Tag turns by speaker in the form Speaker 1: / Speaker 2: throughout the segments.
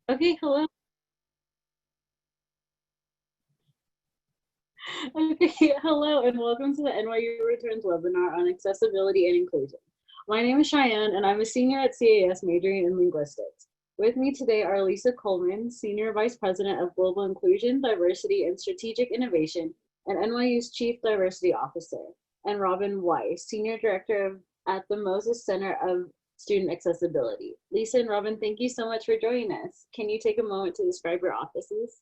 Speaker 1: Okay, hello. Okay, hello, and welcome to the NYU Returns webinar on accessibility and inclusion. My name is Cheyenne, and I'm a senior at CAS majoring in linguistics. With me today are Lisa Coleman, Senior Vice President of Global Inclusion, Diversity, and Strategic Innovation, and NYU's Chief Diversity Officer, and Robyn Weiss, Senior Director at the Moses Center of Student Accessibility. Lisa and Robyn, thank you so much for joining us. Can you take a moment to describe your offices?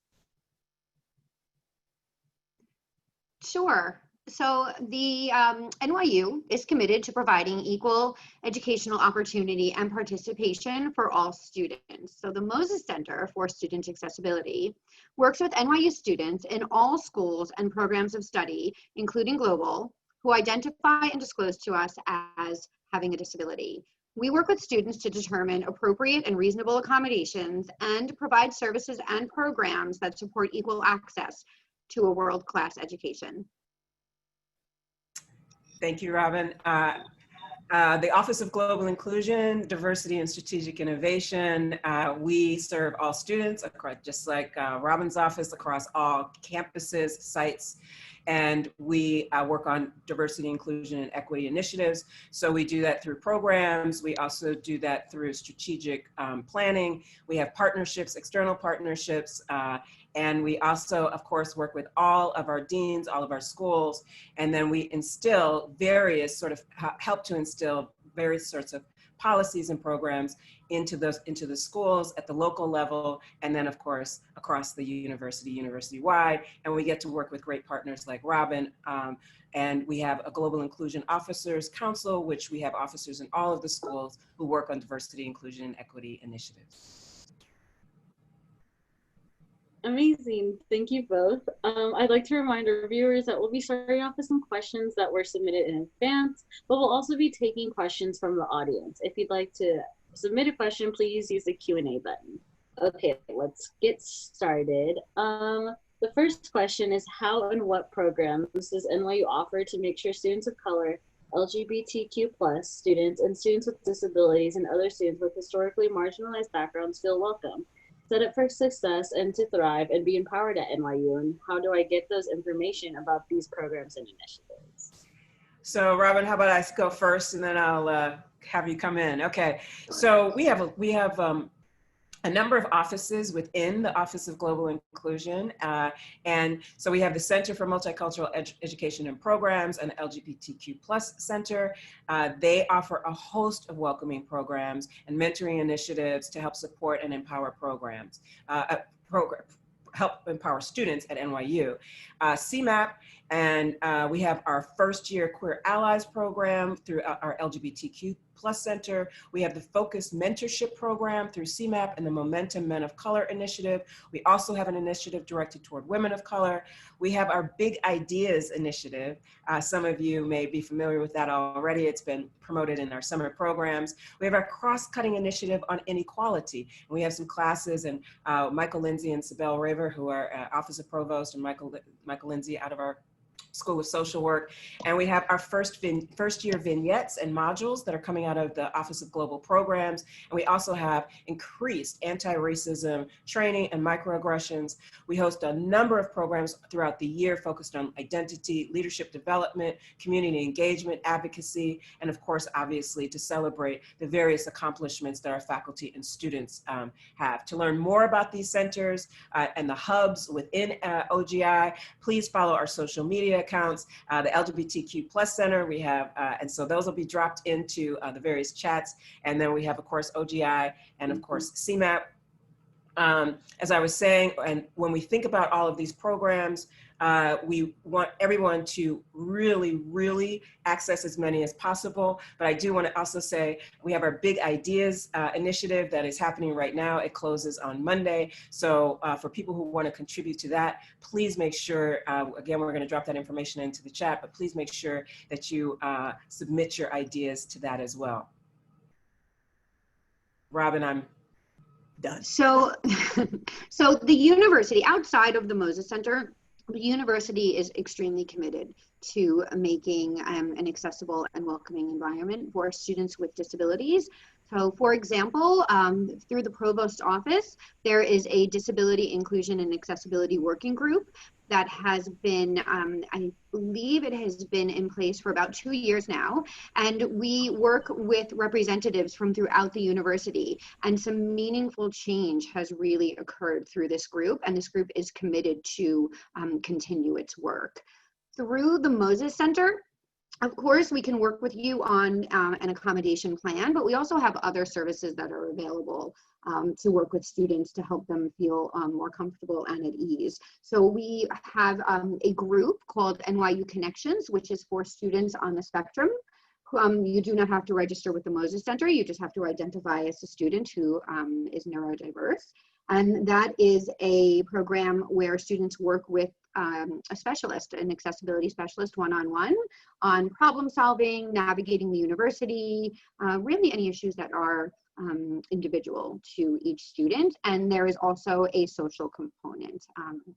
Speaker 2: Sure. So the NYU is committed to providing equal educational opportunity and participation for all students. So the Moses Center for Student Accessibility works with NYU students in all schools and programs of study, including global, who identify and disclose to us as having a disability. We work with students to determine appropriate and reasonable accommodations and provide services and programs that support equal access to a world-class education.
Speaker 3: Thank you, Robyn. The Office of Global Inclusion, Diversity, and Strategic Innovation, we serve all students, across, just like Robyn's office, across all campuses, sites, and we work on diversity, inclusion, and equity initiatives. So we do that through programs. We also do that through strategic planning. We have partnerships, external partnerships, and we also, of course, work with all of our deans, all of our schools, and then we instill various help to instill various sorts of policies and programs into the schools at the local level, and then of course across the university-wide, and we get to work with great partners like Robyn, and we have a Global Inclusion Officers Council, which we have officers in all of the schools who work on diversity, inclusion, and equity initiatives.
Speaker 1: Amazing, thank you both. I'd like to remind our viewers that we'll be starting off with some questions that were submitted in advance, but we'll also be taking questions from the audience. If you'd like to submit a question, please use the Q&A button. Okay, let's get started. The first question is, how and what programs does NYU offer to make sure students of color, LGBTQ+ students, and students with disabilities and other students with historically marginalized backgrounds feel welcome, set up for success, and to thrive and be empowered at NYU? And how do I get those information about these programs and initiatives?
Speaker 3: So Robyn, how about I go first and then I'll have you come in. Okay, so we have a number of offices within the Office of Global Inclusion. And so we have the Center for Multicultural Education and Programs and the LGBTQ+ Center. They offer a host of welcoming programs and mentoring initiatives to help support and empower programs, help empower students at NYU. CMAP, and we have our first year Queer Allies program through our LGBTQ+ Center. We have the Focused Mentorship Program through CMAP and the Momentum Men of Color Initiative. We also have an initiative directed toward women of color. We have our Big Ideas Initiative. Some of you may be familiar with that already. It's been promoted in our summer programs. We have our Cross-Cutting Initiative on Inequality. We have some classes, and Michael Lindsay and Sibel Raver, who are Office of Provost, and Michael Lindsay out of our School of Social Work. And we have our first year vignettes and modules that are coming out of the Office of Global Programs. And we also have increased anti-racism training and microaggressions. We host a number of programs throughout the year focused on identity, leadership development, community engagement, advocacy, and of course, obviously, to celebrate the various accomplishments that our faculty and students have. To learn more about these centers and the hubs within OGI, please follow our social media accounts, the LGBTQ+ Center. We have, and so those will be dropped into the various chats. And then we have, of course, OGI and of course, CMAP. As I was saying, and when we think about all of these programs, we want everyone to really access as many as possible. But I do want to also say we have our Big Ideas initiative that is happening right now. It closes on Monday. So for people who want to contribute to that, please make sure, again, we're going to drop that information into the chat, but please make sure that you submit your ideas to that as well. Robyn, I'm done.
Speaker 2: So the university, outside of the Moses Center, the university is extremely committed to making an accessible and welcoming environment for students with disabilities. So for example, through the Provost Office, there is a Disability Inclusion and Accessibility Working Group that has been, I believe it has been in place for about 2 years now. And we work with representatives from throughout the university, and some meaningful change has really occurred through this group, and this group is committed to continue its work. Through the Moses Center, of course, we can work with you on an accommodation plan, but we also have other services that are available to work with students to help them feel more comfortable and at ease. So we have a group called NYU Connections, which is for students on the spectrum. You do not have to register with the Moses Center. You just have to identify as a student who is neurodiverse. And that is a program where students work with a specialist, an accessibility specialist, one-on-one on problem solving, navigating the university, really any issues that are individual to each student. And there is also a social component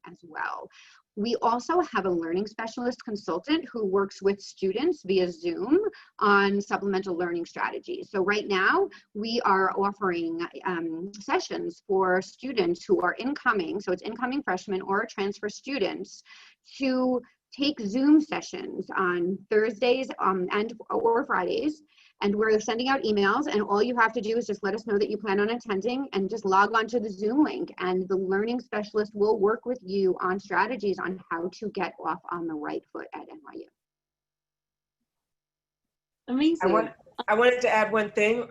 Speaker 2: as well. We also have a learning specialist consultant who works with students via Zoom on supplemental learning strategies. So right now we are offering sessions for students who are incoming, so it's incoming freshmen or transfer students, to take Zoom sessions on Thursdays or Fridays. And we're sending out emails, and all you have to do is just let us know that you plan on attending and just log on to the Zoom link, and the learning specialist will work with you on strategies on how to get off on the right foot at NYU.
Speaker 1: Amazing.
Speaker 3: I wanted to add one thing.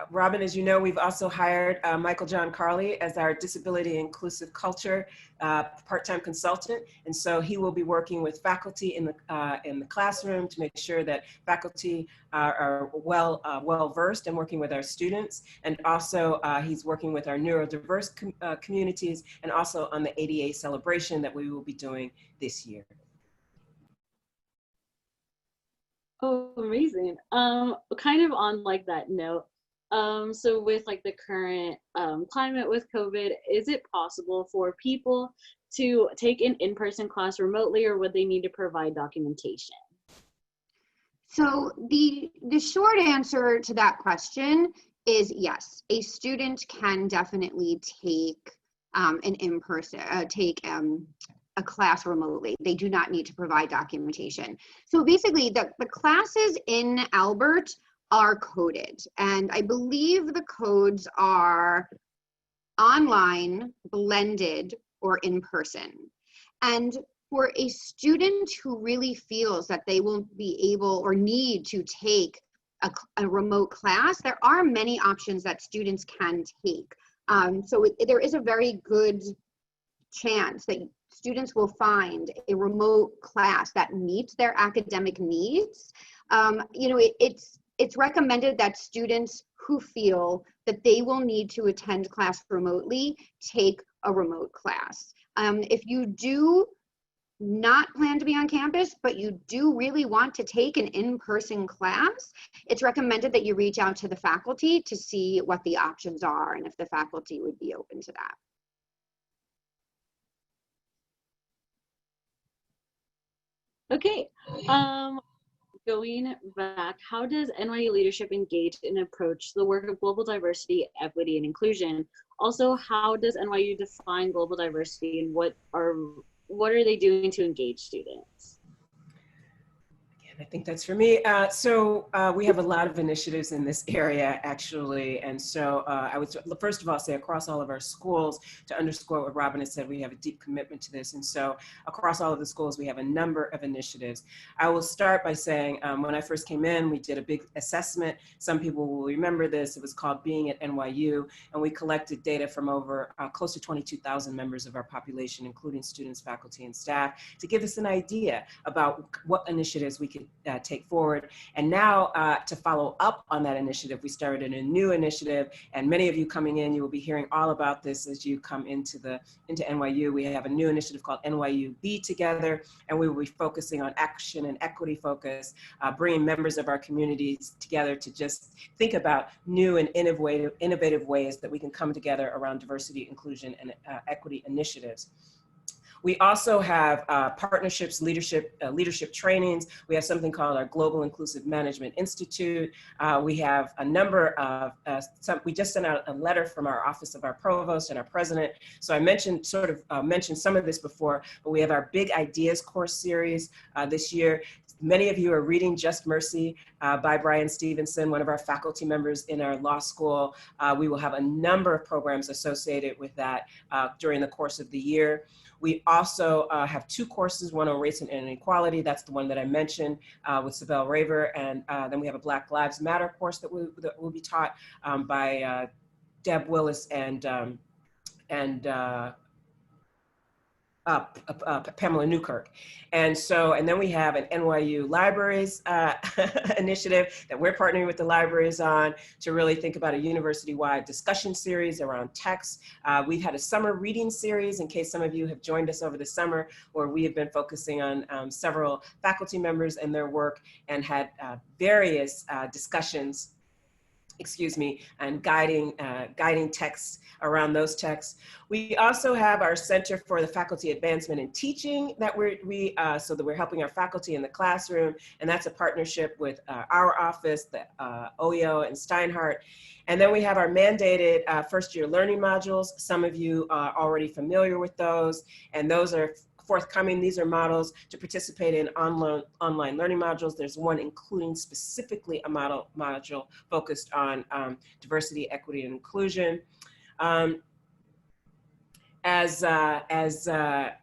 Speaker 3: Robyn, as you know, we've also hired Michael John Carley as our Disability Inclusive Culture part-time consultant. And so he will be working with faculty in the classroom to make sure that faculty are well versed and working with our students. And also he's working with our neurodiverse communities, and also on the ADA celebration that we will be doing this year.
Speaker 1: Oh, amazing. Kind of on like that note, so with like the current climate with COVID, is it possible for people to take an in-person class remotely, or would they need to provide documentation?
Speaker 2: So the short answer to that question is yes. A student can definitely take an in-person, a class remotely. They do not need to provide documentation. So basically the classes in Albert are coded, and I believe the codes are online, blended, or in person. And for a student who really feels that they won't be able or need to take a remote class, there are many options that students can take. So there is a very good chance that students will find a remote class that meets their academic needs. You know, it's recommended that students who feel that they will need to attend class remotely take a remote class. If you do not plan to be on campus, but you do really want to take an in-person class, it's recommended that you reach out to the faculty to see what the options are and if the faculty would be open to that.
Speaker 1: Okay, going back, how does NYU leadership engage and approach the work of global diversity, equity, and inclusion? Also, how does NYU define global diversity, and what are they doing to engage students?
Speaker 3: I think that's for me. So we have a lot of initiatives in this area, actually. And so I would first of all say across all of our schools, to underscore what Robyn has said, we have a deep commitment to this. And so across all of the schools, we have a number of initiatives. I will start by saying when I first came in, we did a big assessment. Some people will remember this. It was called Being at NYU. And we collected data from over close to 22,000 members of our population, including students, faculty, and staff, to give us an idea about what initiatives we could take forward. And now to follow up on that initiative, we started a new initiative, and many of you coming in, you will be hearing all about this as you come into NYU. We have a new initiative called NYU Be Together, and we will be focusing on action and equity focus, bringing members of our communities together to just think about new and innovative ways that we can come together around diversity, inclusion, and equity initiatives. We also have partnerships, leadership trainings. We have something called our Global Inclusive Management Institute. We have a number of, we just sent out a letter from our Office of our Provost and our President. So I mentioned some of this before, but we have our Big Ideas course series this year. Many of you are reading Just Mercy by Brian Stevenson, one of our faculty members in our law school. We will have a number of programs associated with that during the course of the year. We also have 2 courses, one on race and inequality. That's the one that I mentioned with Sibel Raver. And then we have a Black Lives Matter course that will be taught by Deb Willis and Pamela Newkirk. And then we have an NYU Libraries initiative that we're partnering with the libraries on to really think about a university-wide discussion series around text. We've had a summer reading series, in case some of you have joined us over the summer, where we have been focusing on several faculty members and their work and had various discussions, and guiding texts around those texts. We also have our Center for the Faculty Advancement in Teaching that so that we're helping our faculty in the classroom, and that's a partnership with our office, the OEO and Steinhardt. And then we have our mandated first-year learning modules. Some of you are already familiar with those, and those are forthcoming. These are models to participate in online learning modules. There's one including specifically a module focused on diversity, equity, and inclusion.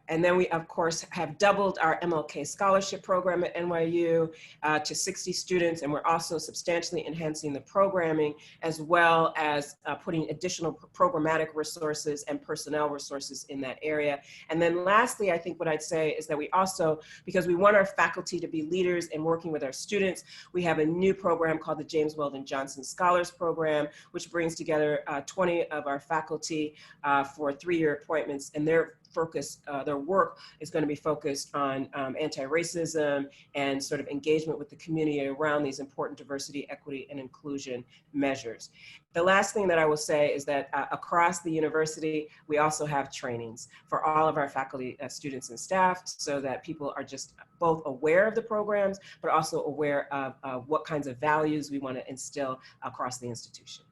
Speaker 3: And then we, of course, have doubled our MLK scholarship program at NYU to 60 students, and we're also substantially enhancing the programming, as well as putting additional programmatic resources and personnel resources in that area. And then lastly, I think what I'd say is that we also, because we want our faculty to be leaders in working with our students, we have a new program called the James Weldon Johnson Scholars Program, which brings together 20 of our faculty for 3-year appointments, and their work is going to be focused on anti-racism and sort of engagement with the community around these important diversity, equity, and inclusion measures. The last thing that I will say is that across the university, we also have trainings for all of our faculty, students, and staff, so that people are just both aware of the programs, but also aware of what kinds of values we want to instill across the institution.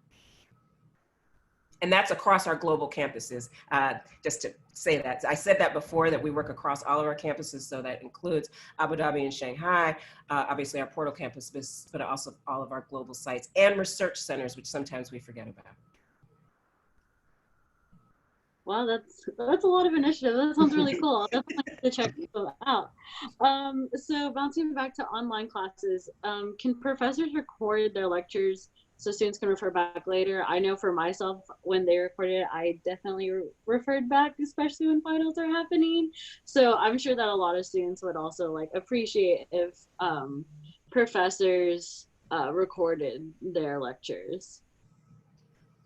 Speaker 3: And that's across our global campuses, just to say that. I said that before, that we work across all of our campuses, so that includes Abu Dhabi and Shanghai, obviously our Portal campus, but also all of our global sites and research centers, which sometimes we forget about.
Speaker 1: Wow, that's a lot of initiative. That sounds really cool. I'll definitely have to check them out. So bouncing back to online classes, can professors record their lectures so students can refer back later? I know for myself, when they recorded it, I definitely referred back, especially when finals are happening. So I'm sure that a lot of students would also appreciate if professors recorded their lectures.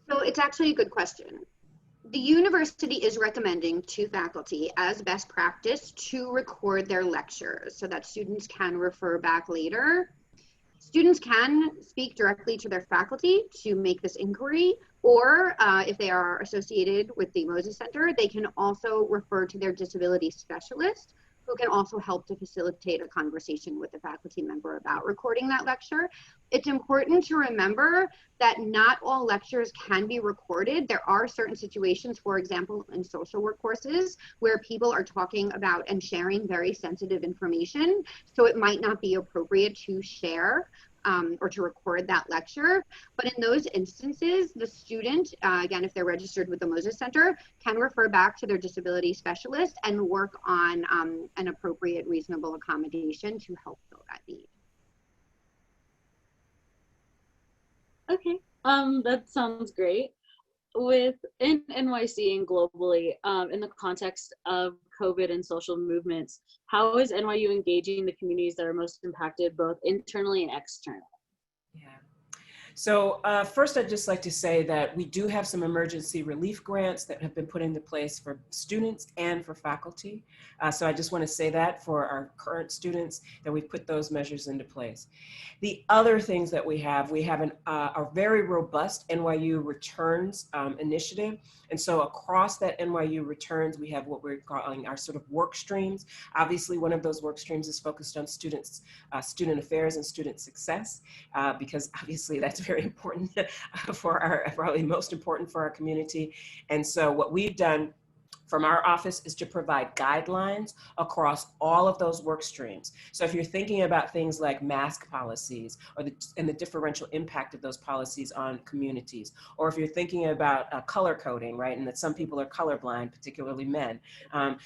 Speaker 2: So it's actually a good question. The university is recommending to faculty as best practice to record their lectures so that students can refer back later. Students can speak directly to their faculty to make this inquiry, or if they are associated with the Moses Center, they can also refer to their disability specialist, who can also help to facilitate a conversation with the faculty member about recording that lecture. It's important to remember that not all lectures can be recorded. There are certain situations, for example, in social work courses, where people are talking about and sharing very sensitive information. So it might not be appropriate to share or to record that lecture. But in those instances, the student, again, if they're registered with the Moses Center, can refer back to their disability specialist and work on an appropriate, reasonable accommodation to help fill that need.
Speaker 1: Okay, that sounds great. Within NYC and globally, in the context of COVID and social movements, how is NYU engaging the communities that are most impacted, both internally and externally?
Speaker 3: Yeah. So first, I'd just like to say that we do have some emergency relief grants that have been put into place for students and for faculty. So I just want to say that for our current students, that we've put those measures into place. The other things that we have a very robust NYU Returns initiative. And so across that NYU Returns, we have what we're calling our sort of work streams. Obviously, one of those work streams is focused on students, student affairs and student success, because obviously that's very important probably most important for our community. And so what we've done from our office is to provide guidelines across all of those work streams. So if you're thinking about things like mask policies and the differential impact of those policies on communities, or if you're thinking about color coding, right, and that some people are colorblind, particularly men.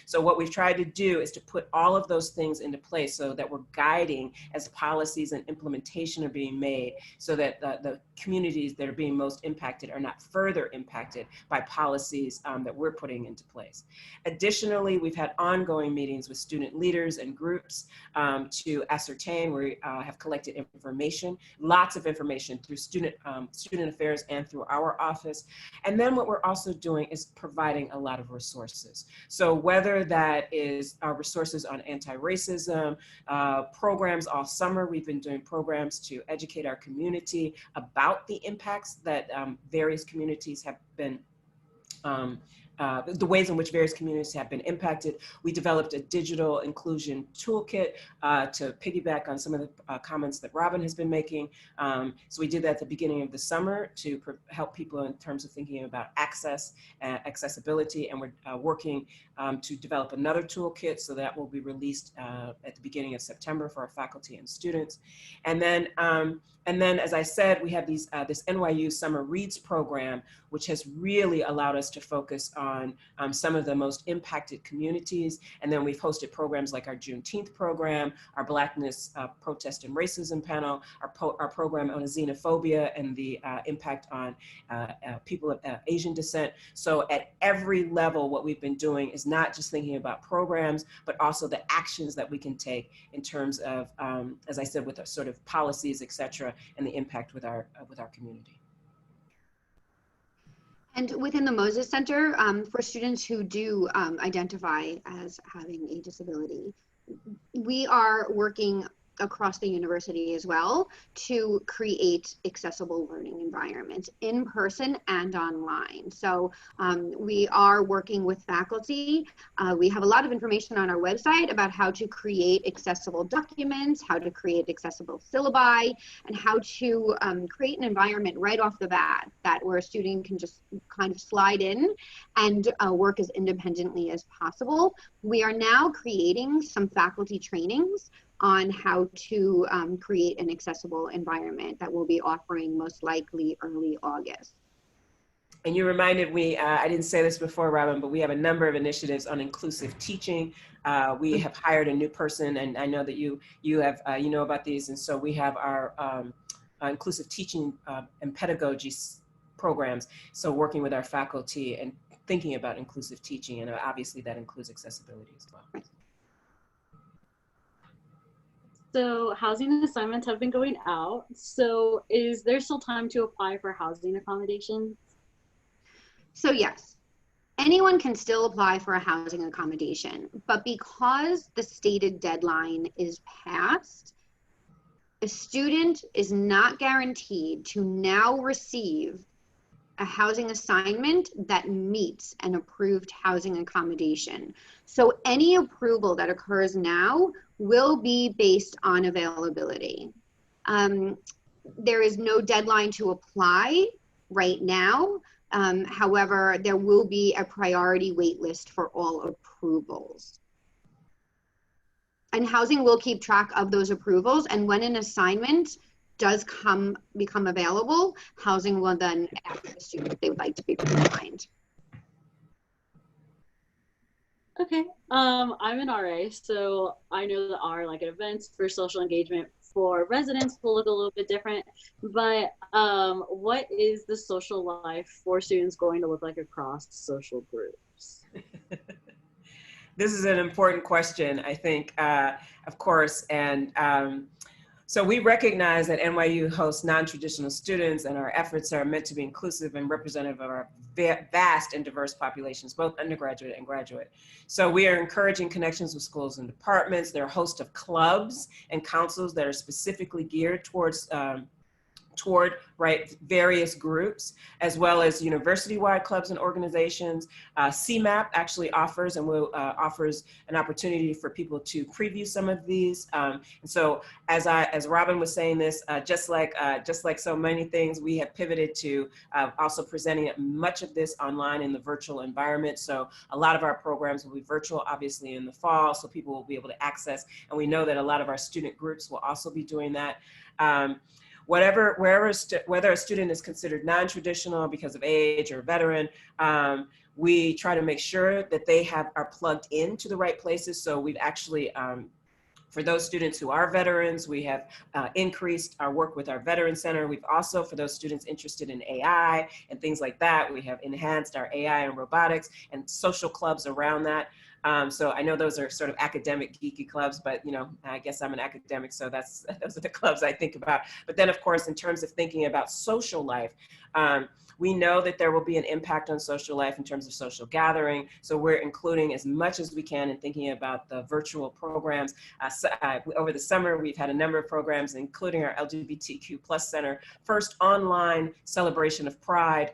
Speaker 3: So what we've tried to do is to put all of those things into place so that we're guiding as policies and implementation are being made, so that the communities that are being most impacted are not further impacted by policies that we're putting into place. Additionally, we've had ongoing meetings with student leaders and groups to ascertain. We have collected information, lots of information through student affairs and through our office. And then what we're also doing is providing a lot of resources. So whether that is our resources on anti-racism, programs all summer, we've been doing programs to educate our community about the impacts that various communities have been the ways in which various communities have been impacted. We developed a digital inclusion toolkit to piggyback on some of the comments that Robyn has been making. So we did that at the beginning of the summer to help people in terms of thinking about access and accessibility. And we're working to develop another toolkit, so that will be released at the beginning of September for our faculty and students. And then, as I said, we have this NYU Summer Reads program, which has really allowed us to focus on some of the most impacted communities. And then we've hosted programs like our Juneteenth program, our Blackness Protest and Racism panel, our program on xenophobia and the impact on people of Asian descent. So at every level, what we've been doing is not just thinking about programs, but also the actions that we can take in terms of, as I said, with the sort of policies, et cetera, and the impact with our community.
Speaker 2: And within the Moses Center, for students who do identify as having a disability, we are working across the university as well to create accessible learning environments in person and online. So we are working with faculty. We have a lot of information on our website about how to create accessible documents, how to create accessible syllabi, and how to create an environment right off the bat where a student can just kind of slide in and work as independently as possible. We are now creating some faculty trainings on how to create an accessible environment that we'll be offering most likely early August.
Speaker 3: And you reminded me, I didn't say this before, Robyn, but we have a number of initiatives on inclusive teaching. We have hired a new person, and I know that you have you know about these, and so we have our inclusive teaching and pedagogy programs. So working with our faculty and thinking about inclusive teaching, and obviously that includes accessibility as well.
Speaker 2: Right.
Speaker 1: So housing assignments have been going out. So is there still time to apply for housing accommodations?
Speaker 2: So yes, anyone can still apply for a housing accommodation, but because the stated deadline is passed, a student is not guaranteed to now receive a housing assignment that meets an approved housing accommodation. So any approval that occurs now will be based on availability. There is no deadline to apply right now. However, there will be a priority wait list for all approvals. And housing will keep track of those approvals, and when an assignment does become available, housing will then ask the student if they would like to be reassigned.
Speaker 1: Okay, I'm an RA, so I know that our events for social engagement for residents will look a little bit different, but what is the social life for students going to look like across social groups?
Speaker 3: This is an important question, I think, of course, and So we recognize that NYU hosts non-traditional students, and our efforts are meant to be inclusive and representative of our vast and diverse populations, both undergraduate and graduate. So we are encouraging connections with schools and departments. There are a host of clubs and councils that are specifically geared towards various groups, as well as university-wide clubs and organizations. CMAP actually offers offers an opportunity for people to preview some of these. And so, as Robyn was saying this, just like so many things, we have pivoted to also presenting much of this online in the virtual environment. So a lot of our programs will be virtual, obviously in the fall, so people will be able to access. And we know that a lot of our student groups will also be doing that. Whether a student is considered non-traditional because of age or veteran, we try to make sure that they are plugged into the right places. So we've actually, for those students who are veterans, we have increased our work with our Veteran Center. We've also, for those students interested in AI and things like that, we have enhanced our AI and robotics and social clubs around that. So I know those are sort of academic geeky clubs, but I guess I'm an academic, so those are the clubs I think about. But then of course, in terms of thinking about social life, we know that there will be an impact on social life in terms of social gathering. So we're including as much as we can in thinking about the virtual programs. Over the summer, we've had a number of programs, including our LGBTQ+ Center, first online celebration of Pride,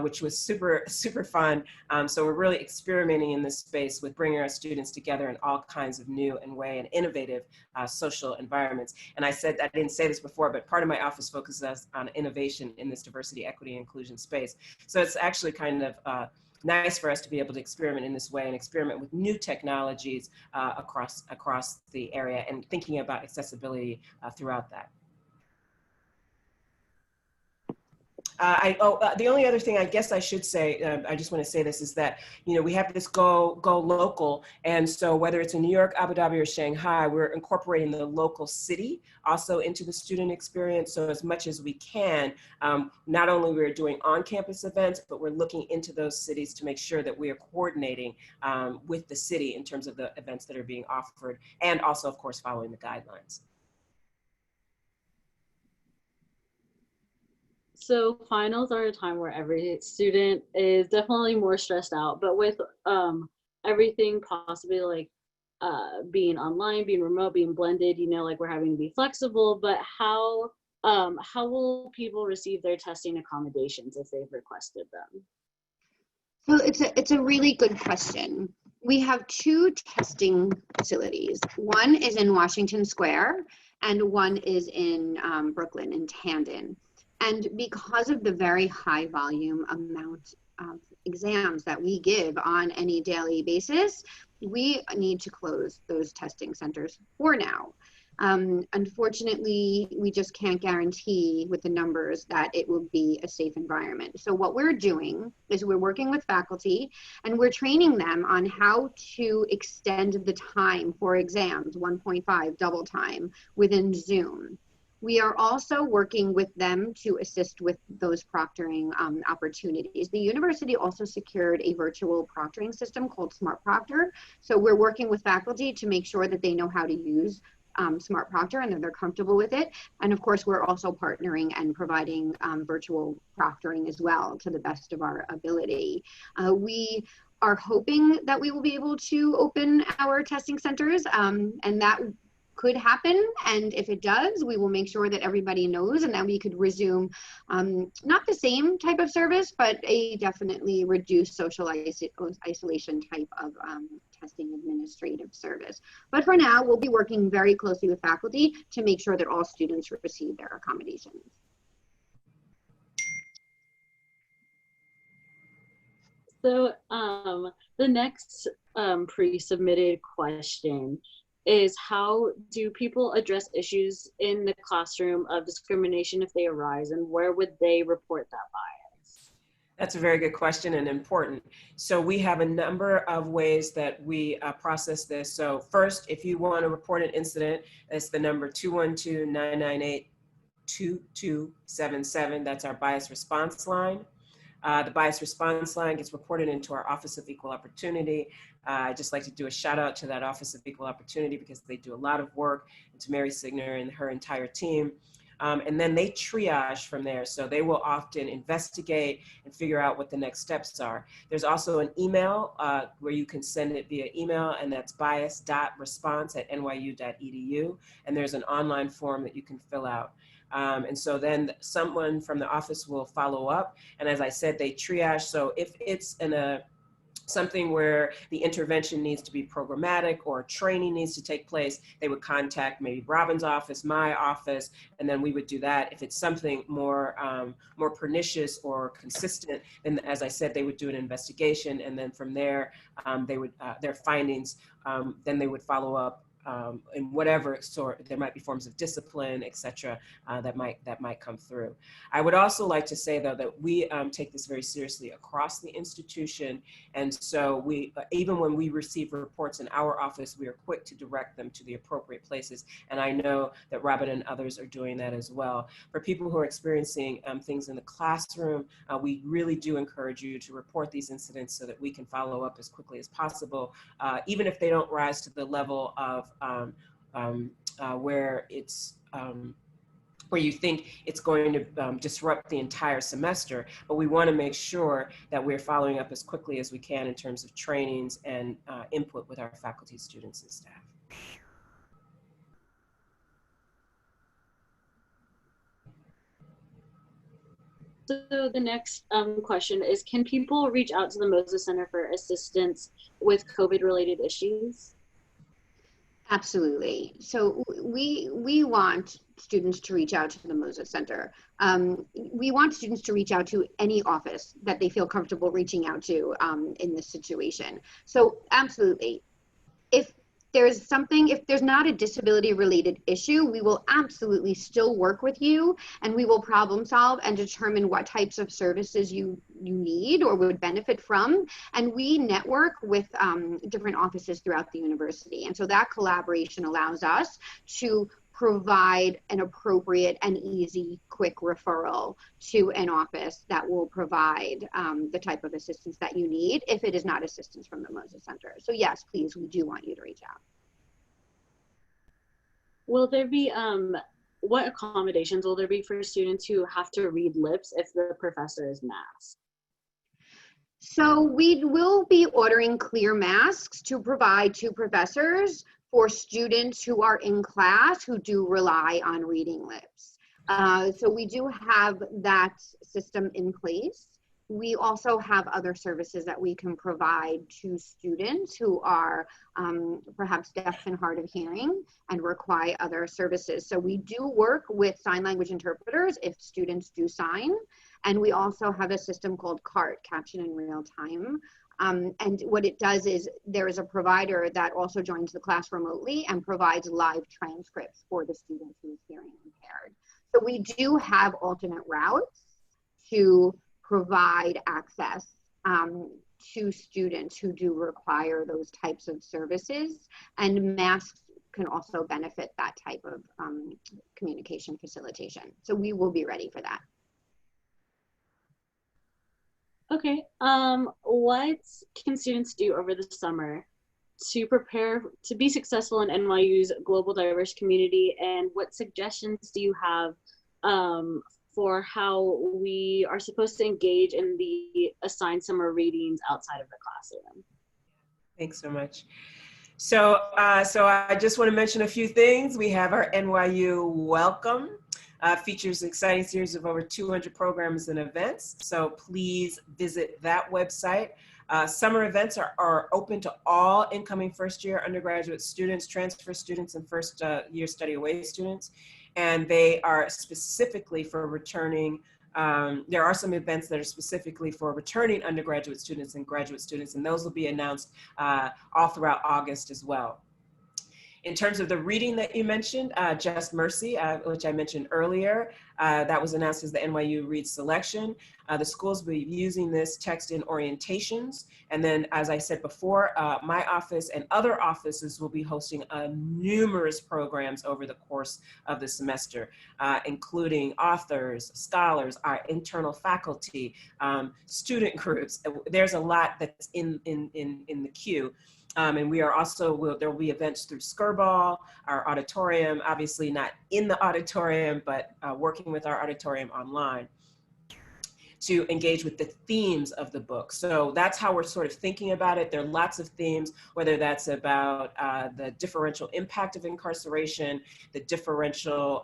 Speaker 3: which was super, super fun. So we're really experimenting in this space with bringing our students together in all kinds of new and innovative social environments. And I didn't say this before, but part of my office focuses on innovation in this diversity, equity, and inclusion space. So it's actually kind of nice for us to be able to experiment in this way and experiment with new technologies across the area and thinking about accessibility throughout that. The only other thing I guess I should say, I just want to say this, is that, we have this go local. And so whether it's in New York, Abu Dhabi, or Shanghai, we're incorporating the local city also into the student experience. So as much as we can, not only we're doing on-campus events, but we're looking into those cities to make sure that we are coordinating with the city in terms of the events that are being offered, and also, of course, following the guidelines.
Speaker 1: So finals are a time where every student is definitely more stressed out, but with everything possibly like being online, being remote, being blended, like we're having to be flexible, but how will people receive their testing accommodations if they've requested them?
Speaker 2: So it's a really good question. We have two testing facilities. One is in Washington Square and one is in Brooklyn, in Tandon. And because of the very high volume amount of exams that we give on any daily basis, we need to close those testing centers for now. Unfortunately, we just can't guarantee with the numbers that it will be a safe environment. So what we're doing is we're working with faculty and we're training them on how to extend the time for exams, 1.5 double time within Zoom. We are also working with them to assist with those proctoring opportunities. The university also secured a virtual proctoring system called Smart Proctor. So we're working with faculty to make sure that they know how to use Smart Proctor and that they're comfortable with it. And of course, we're also partnering and providing virtual proctoring as well to the best of our ability. We are hoping that we will be able to open our testing centers, and that could happen, and if it does, we will make sure that everybody knows, and then we could resume not the same type of service, but a definitely reduced social isolation type of testing administrative service. But for now, we'll be working very closely with faculty to make sure that all students receive their accommodations.
Speaker 1: So the next pre-submitted question is, how do people address issues in the classroom of discrimination if they arise, and where would they report that bias?
Speaker 3: That's a very good question and important. So we have a number of ways that we process this. So first, if you want to report an incident, it's the number 212-998-2277. That's our bias response line. The bias response line gets reported into our Office of Equal Opportunity. I'd just like to do a shout out to that Office of Equal Opportunity because they do a lot of work, and to Mary Signer and her entire team. And then they triage from there. So they will often investigate and figure out what the next steps are. There's also an email where you can send it via email, and that's bias.response@nyu.edu. And there's an online form that you can fill out. And so then someone from the office will follow up. And as I said, they triage. So if it's in something where the intervention needs to be programmatic or training needs to take place, they would contact maybe Robyn's office, my office, and then we would do that. If it's something more pernicious or consistent, then as I said, they would do an investigation, and then from there, they would their findings, then they would follow up in whatever sort. There might be forms of discipline, et cetera, that might come through. I would also like to say, though, that we take this very seriously across the institution. And so we, even when we receive reports in our office, we are quick to direct them to the appropriate places. And I know that Robyn and others are doing that as well. For people who are experiencing things in the classroom, we really do encourage you to report these incidents so that we can follow up as quickly as possible, even if they don't rise to the level of where it's where you think it's going to disrupt the entire semester, but we want to make sure that we're following up as quickly as we can in terms of trainings and input with our faculty, students, and staff.
Speaker 1: So the next question is, can people reach out to the Moses Center for assistance with COVID-related issues?
Speaker 2: Absolutely. So we want students to reach out to the Moses Center. We want students to reach out to any office that they feel comfortable reaching out to in this situation. So absolutely. If there's not a disability related issue, we will absolutely still work with you, and we will problem solve and determine what types of services you need or would benefit from. And we network with different offices throughout the university. And so that collaboration allows us to provide an appropriate and easy, quick referral to an office that will provide the type of assistance that you need if it is not assistance from the Moses Center. So yes, please, we do want you to reach out.
Speaker 1: Will there be, what accommodations will there be for students who have to read lips if the professor is masked?
Speaker 2: So we will be ordering clear masks to provide to professors for students who are in class who do rely on reading lips. So we do have that system in place. We also have other services that we can provide to students who are perhaps deaf and hard of hearing and require other services. So we do work with sign language interpreters if students do sign. And we also have a system called CART, Caption in Real Time. And what it does is there is a provider that also joins the class remotely and provides live transcripts for the student who is hearing impaired. So we do have alternate routes to provide access to students who do require those types of services, and masks can also benefit that type of communication facilitation. So we will be ready for that.
Speaker 1: Okay, what can students do over the summer to prepare to be successful in NYU's global diverse community, and what suggestions do you have for how we are supposed to engage in the assigned summer readings outside of the classroom?
Speaker 3: Thanks so much. So I just want to mention a few things. We have our NYU Welcome. Features an exciting series of over 200 programs and events. So please visit that website. Summer events are open to all incoming first-year undergraduate students, transfer students, and first-year study away students. And they are specifically for returning. There are some events that are specifically for returning undergraduate students and graduate students, and those will be announced all throughout August as well. In terms of the reading that you mentioned, Just Mercy, which I mentioned earlier, that was announced as the NYU Read Selection. The schools will be using this text in orientations. And then, as I said before, my office and other offices will be hosting numerous programs over the course of the semester, including authors, scholars, our internal faculty, student groups. There's a lot that's in the queue. And we are also, there will be events through Skirball, our auditorium, obviously not in the auditorium, but working with our auditorium online to engage with the themes of the book. So that's how we're sort of thinking about it. There are lots of themes, whether that's about the differential impact of incarceration, the differential,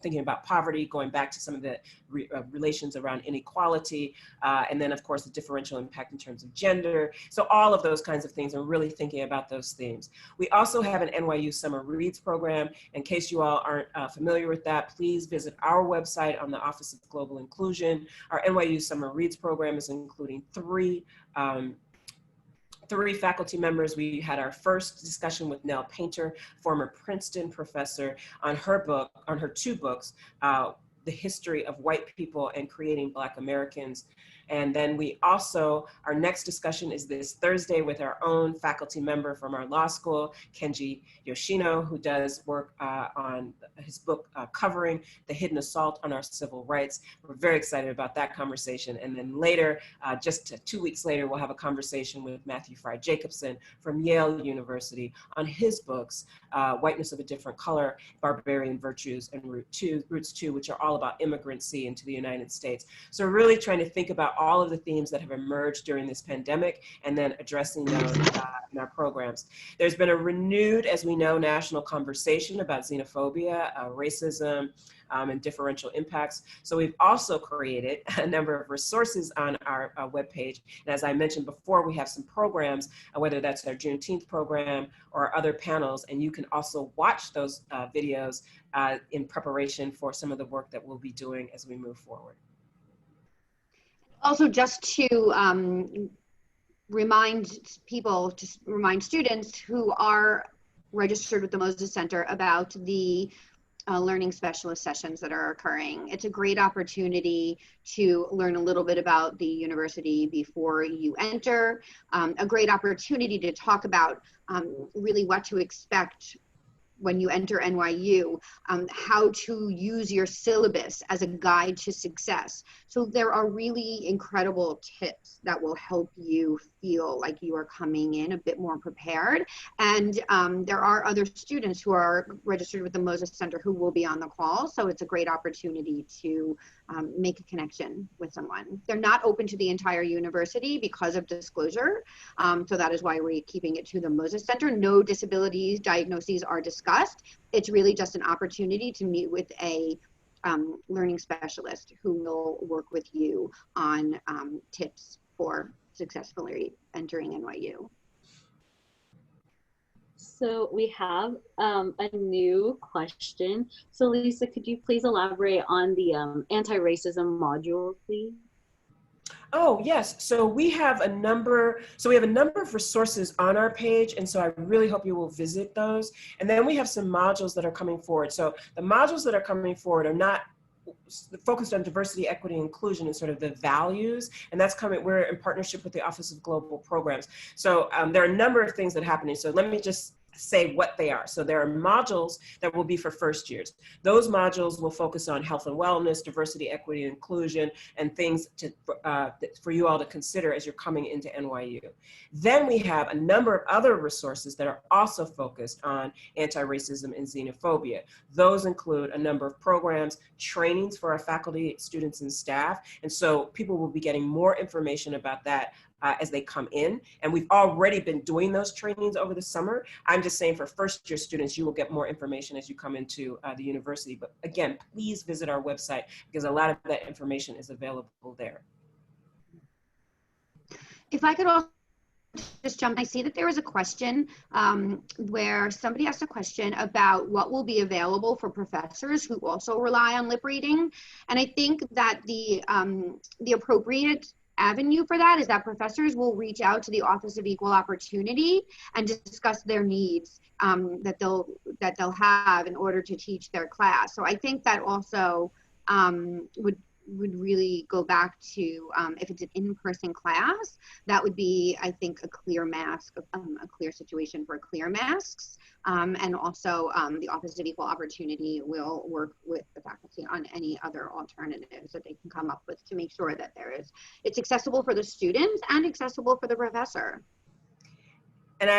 Speaker 3: thinking about poverty, going back to some of the relations around inequality, and then of course the differential impact in terms of gender. So all of those kinds of things, are really thinking about those themes. We also have an NYU Summer Reads program. In case you all aren't familiar with that, please visit our website on the Office of Global Inclusion. Our NYU Summer Reads program is including three faculty members. We had our first discussion with Nell Painter, former Princeton professor, on her two books, The History of White People and Creating Black Americans. And then we also, our next discussion is this Thursday with our own faculty member from our law school, Kenji Yoshino, who does work on his book covering the hidden assault on our civil rights. We're very excited about that conversation. And then later, just 2 weeks later, we'll have a conversation with Matthew Fry Jacobson from Yale University on his books, Whiteness of a Different Color, Barbarian Virtues, and Roots 2, which are all about immigrancy into the United States. So we're really trying to think about all of the themes that have emerged during this pandemic and then addressing those in our programs. There's been a renewed, as we know, national conversation about xenophobia, racism, and differential impacts. So we've also created a number of resources on our webpage. And as I mentioned before, we have some programs, whether that's our Juneteenth program or other panels, and you can also watch those videos in preparation for some of the work that we'll be doing as we move forward.
Speaker 2: Also, just to remind people, just remind students who are registered with the Moses Center about the learning specialist sessions that are occurring. It's a great opportunity to learn a little bit about the university before you enter, a great opportunity to talk about really what to expect when you enter NYU, how to use your syllabus as a guide to success. So there are really incredible tips that will help you feel like you are coming in a bit more prepared. And there are other students who are registered with the Moses Center who will be on the call. So it's a great opportunity to make a connection with someone. They're not open to the entire university because of disclosure. So that is why we're keeping it to the Moses Center. No disabilities diagnoses are discussed. It's really just an opportunity to meet with a learning specialist who will work with you on tips for successfully entering NYU.
Speaker 1: So we have a new question. So Lisa, could you please elaborate on the anti-racism module, please?
Speaker 3: Oh, yes. So we have a number of resources on our page. And so I really hope you will visit those. And then we have some modules that are coming forward. So the modules that are coming forward are not focused on diversity, equity, inclusion, and sort of the values. And that's coming, we're in partnership with the Office of Global Programs. So there are a number of things that are happening. So let me just say what they are. So there are modules that will be for first years. Those modules will focus on health and wellness, diversity, equity, inclusion, and things for you all to consider as you're coming into NYU. Then we have a number of other resources that are also focused on anti-racism and xenophobia. Those include a number of programs, trainings for our faculty, students, and staff. And so people will be getting more information about that as they come in. And we've already been doing those trainings over the summer. I'm just saying for first year students, you will get more information as you come into the university. But again, please visit our website because a lot of that information is available there.
Speaker 2: If I could also just jump, I see that there was a question where somebody asked a question about what will be available for professors who also rely on lip reading. And I think that the appropriate avenue for that is that professors will reach out to the Office of Equal Opportunity and discuss their needs that they'll have in order to teach their class. So I think that also would really go back to, if it's an in-person class, that would be, I think, a clear mask, a clear situation for clear masks. And also the Office of Equal Opportunity will work with the faculty on any other alternatives that they can come up with to make sure that it's accessible for the students and accessible for the professor.
Speaker 3: And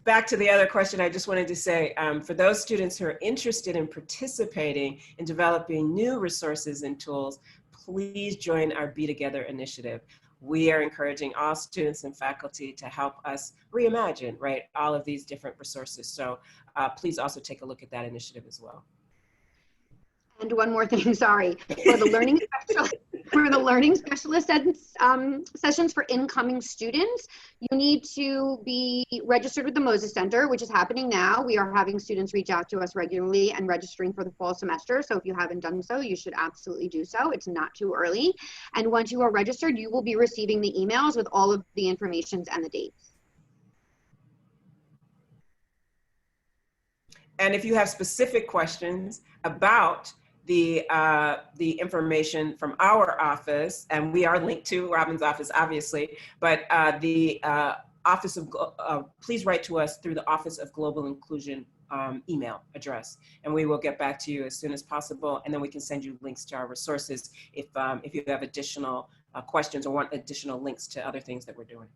Speaker 3: back to the other question, I just wanted to say, for those students who are interested in participating in developing new resources and tools, please join our Be Together initiative. We are encouraging all students and faculty to help us reimagine, right, all of these different resources. So please also take a look at that initiative as well.
Speaker 2: And one more thing, sorry, for the learning specialist sessions for incoming students, you need to be registered with the Moses Center, which is happening now. We are having students reach out to us regularly and registering for the fall semester. So if you haven't done so, you should absolutely do so. It's not too early. And once you are registered, you will be receiving the emails with all of the information and the dates.
Speaker 3: And if you have specific questions about the information from our office, and we are linked to Robyn's office, obviously, but the Office of, please write to us through the Office of Global Inclusion email address, and we will get back to you as soon as possible, and then we can send you links to our resources if you have additional questions or want additional links to other things that we're doing.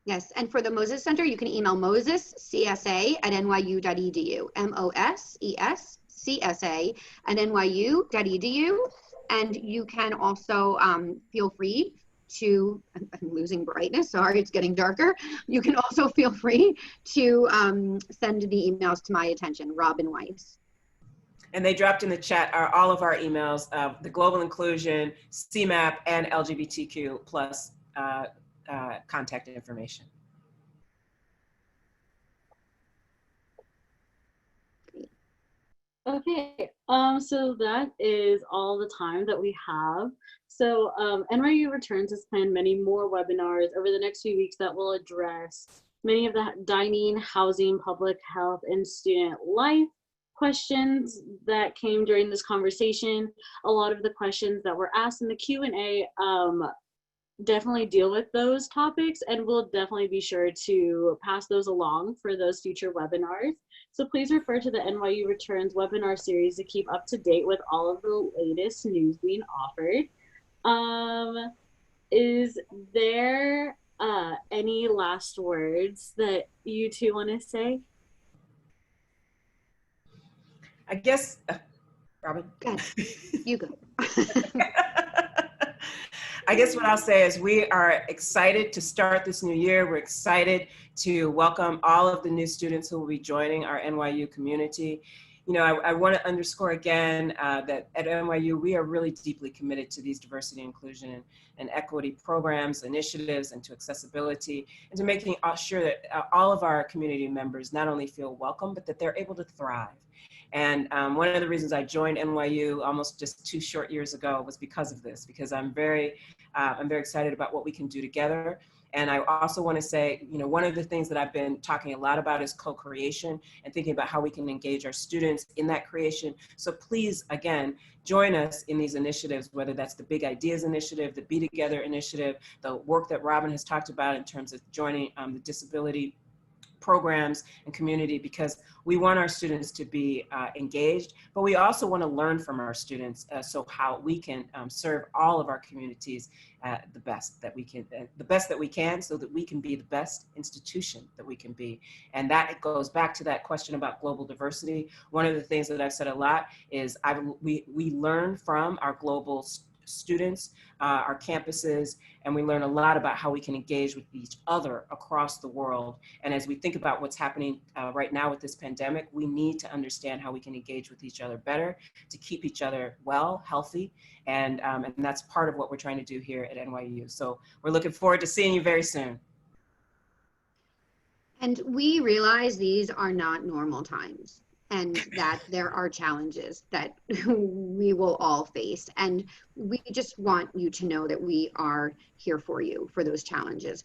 Speaker 2: Yes, and for the Moses Center, you can email mosescsa@nyu.edu, mosescsa@nyu.edu, and you can also feel free to, I'm losing brightness, sorry, it's getting darker. You can also feel free to send the emails to my attention, Robyn Weiss.
Speaker 3: And they dropped in the chat all of our emails, the Global Inclusion, CMAP, and LGBTQ plus contact information.
Speaker 1: Okay, so that is all the time that we have. So NYU Returns has planned many more webinars over the next few weeks that will address many of the dining, housing, public health, and student life questions that came during this conversation. A lot of the questions that were asked in the Q&A definitely deal with those topics, and we'll definitely be sure to pass those along for those future webinars. So please refer to the NYU Returns webinar series to keep up to date with all of the latest news being offered. Is there any last words that you two want to say?
Speaker 3: I guess, Robyn?
Speaker 2: Good. You go.
Speaker 3: I guess what I'll say is we are excited to start this new year. We're excited to welcome all of the new students who will be joining our NYU community. You know, I want to underscore again that at NYU, we are really deeply committed to these diversity, inclusion, and equity programs, initiatives, and to accessibility, and to making sure that all of our community members not only feel welcome, but that they're able to thrive. And one of the reasons I joined NYU almost just 2 short years ago was because of this, because I'm very excited about what we can do together. And I also want to say, you know, one of the things that I've been talking a lot about is co-creation and thinking about how we can engage our students in that creation. So please, again, join us in these initiatives, whether that's the Big Ideas Initiative, the Be Together Initiative, the work that Robyn has talked about in terms of joining the disability programs and community, because we want our students to be engaged, but we also want to learn from our students, so how we can serve all of our communities the best that we can, so that we can be the best institution that we can be. And that goes back to that question about global diversity. One of the things that I've said a lot is we learn from our global students, our campuses, and we learn a lot about how we can engage with each other across the world. And as we think about what's happening right now with this pandemic, we need to understand how we can engage with each other better to keep each other well, healthy, and that's part of what we're trying to do here at NYU. So we're looking forward to seeing you very soon.
Speaker 2: And we realize these are not normal times, and that there are challenges that we will all face. And we just want you to know that we are here for you for those challenges.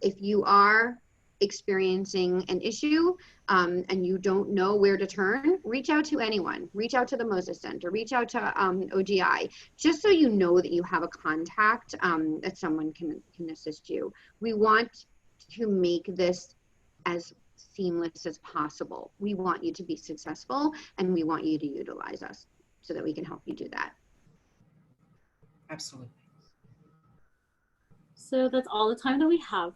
Speaker 2: If you are experiencing an issue and you don't know where to turn, reach out to anyone. Reach out to the Moses Center, reach out to OGI, just so you know that you have a contact, that someone can assist you. We want to make this as seamless as possible. We want you to be successful, and we want you to utilize us so that we can help you do that.
Speaker 3: Absolutely.
Speaker 1: So that's all the time that we have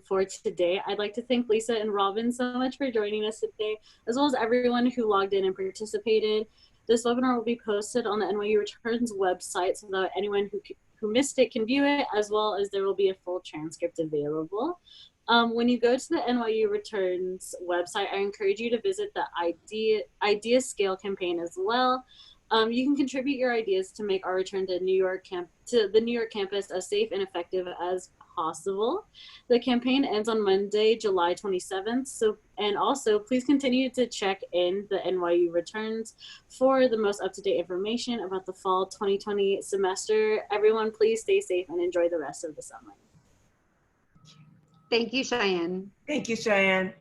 Speaker 1: for today. I'd like to thank Lisa and Robyn so much for joining us today, as well as everyone who logged in and participated. This webinar will be posted on the NYU Returns website so that anyone who missed it can view it, as well as there will be a full transcript available. When you go to the NYU Returns website, I encourage you to visit the Idea Scale campaign as well. You can contribute your ideas to make our return to the New York campus as safe and effective as possible. The campaign ends on Monday, July 27th. And also please continue to check in the NYU Returns for the most up-to-date information about the fall 2020 semester. Everyone, please stay safe and enjoy the rest of the summer.
Speaker 2: Thank you, Cheyenne.
Speaker 3: Thank you, Cheyenne.